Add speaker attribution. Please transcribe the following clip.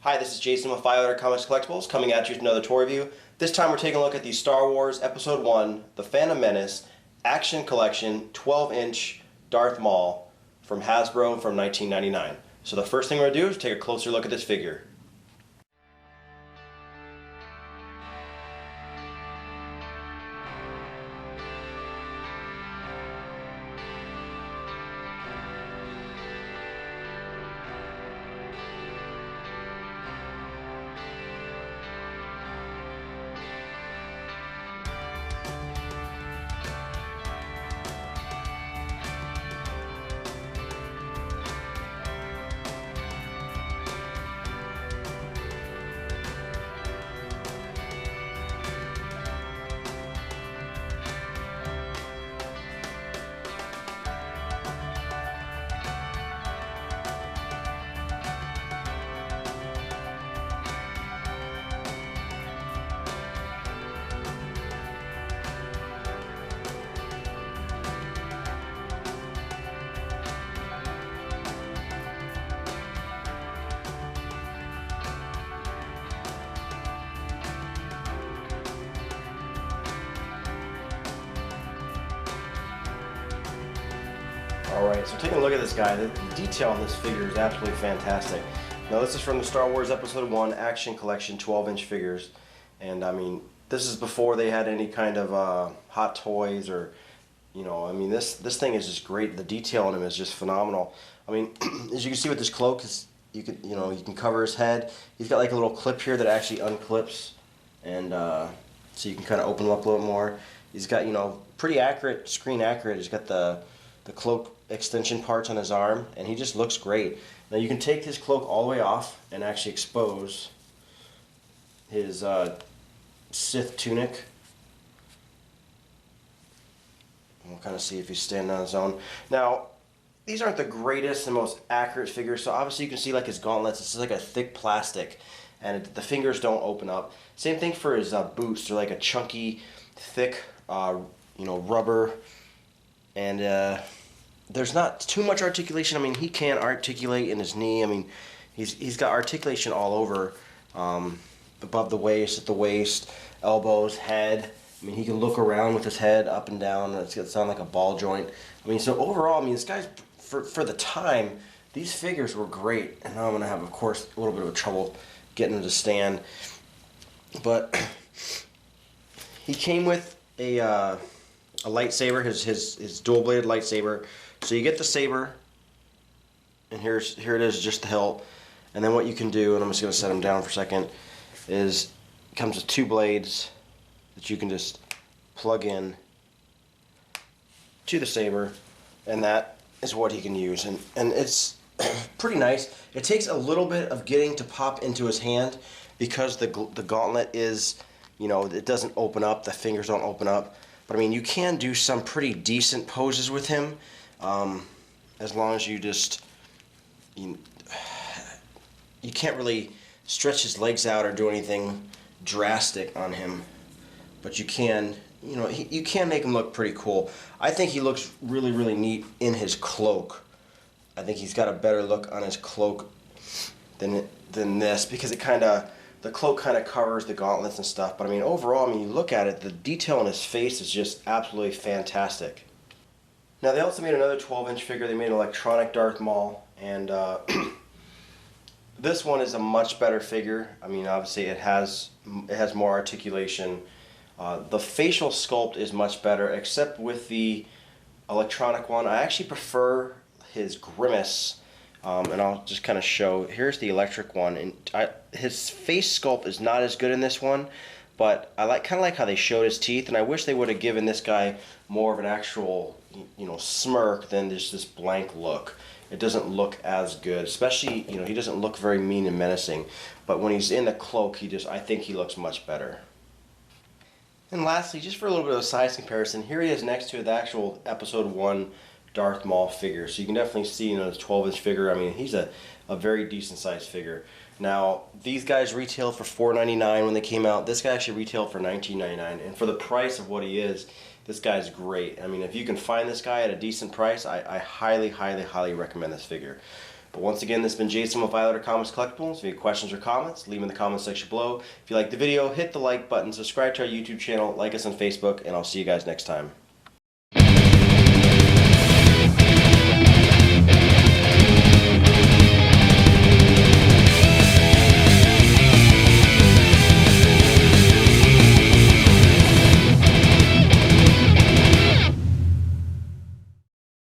Speaker 1: Hi, this is Jason with 500 Comics Collectibles coming at you with another toy review. This time we're taking a look at the Star Wars Episode 1, The Phantom Menace, Action Collection 12-inch Darth Maul from Hasbro from 1999. So the first thing we're going to do is take a closer look at this figure. Alright, so taking a look at this guy, the detail on this figure is absolutely fantastic. Now this is from the Star Wars Episode 1 Action Collection 12-inch figures. And I mean, this is before they had any kind of hot toys or, you know, I mean, this thing is just great. The detail on him is just phenomenal. I mean, as you can see with this cloak, you can cover his head. He's got like a little clip here that actually unclips, and so you can kind of open him up a little more. He's got, you know, pretty accurate, screen accurate. He's got the cloak extension parts on his arm, and he just looks great. Now you can take his cloak all the way off and actually expose his Sith tunic. We'll kind of see if he's standing on his own. Now, these aren't the greatest and most accurate figures, so obviously you can see like his gauntlets. This is like a thick plastic, and the fingers don't open up. Same thing for his boots. They're like a chunky, thick, rubber, and there's not too much articulation. I mean, he can't articulate in his knee. I mean, he's got articulation all over, above the waist, at the waist, elbows, head. I mean, he can look around with his head up and down. It's gonna sound like a ball joint. I mean, so overall, I mean, this guy's, for the time, these figures were great. And now I'm gonna have, of course, a little bit of trouble getting him to stand. But he came with a lightsaber, his dual-bladed lightsaber. So you get the saber, and here it is, just the hilt. And then what you can do, and I'm just going to set him down for a second, is it comes with two blades that you can just plug in to the saber, and that is what he can use. And it's pretty nice. It takes a little bit of getting to pop into his hand because the gauntlet is, you know, it doesn't open up, the fingers don't open up. But I mean, you can do some pretty decent poses with him, as long as you just, you can't really stretch his legs out or do anything drastic on him, but you can, you know, you can make him look pretty cool. I think he looks really, really neat in his cloak. I think he's got a better look on his cloak than this, because the cloak kind of covers the gauntlets and stuff. But I mean, overall, I mean, you look at it, the detail on his face is just absolutely fantastic. Now, they also made another 12-inch figure. They made an electronic Darth Maul, and this one is a much better figure. I mean, obviously, it has more articulation. The facial sculpt is much better, except with the electronic one. I actually prefer his grimace. And I'll just kind of show. Here's the electric one, and his face sculpt is not as good in this one, but I kind of like how they showed his teeth, and I wish they would have given this guy more of an actual, you know, smirk than just this blank look. It doesn't look as good, especially, you know, he doesn't look very mean and menacing, but when he's in the cloak, I think he looks much better. And lastly, just for a little bit of a size comparison, here he is next to the actual Episode 1 Darth Maul figure. So you can definitely see, you know, this 12-inch figure. I mean, he's a very decent sized figure. Now, these guys retailed for $4.99 when they came out. This guy actually retailed for $19.99. And for the price of what he is, this guy's great. I mean, if you can find this guy at a decent price, I highly, highly, highly recommend this figure. But once again, this has been Jason with Violator Comics Collectibles. If you have questions or comments, leave them in the comments section below. If you like the video, hit the like button, subscribe to our YouTube channel, like us on Facebook, and I'll see you guys next time.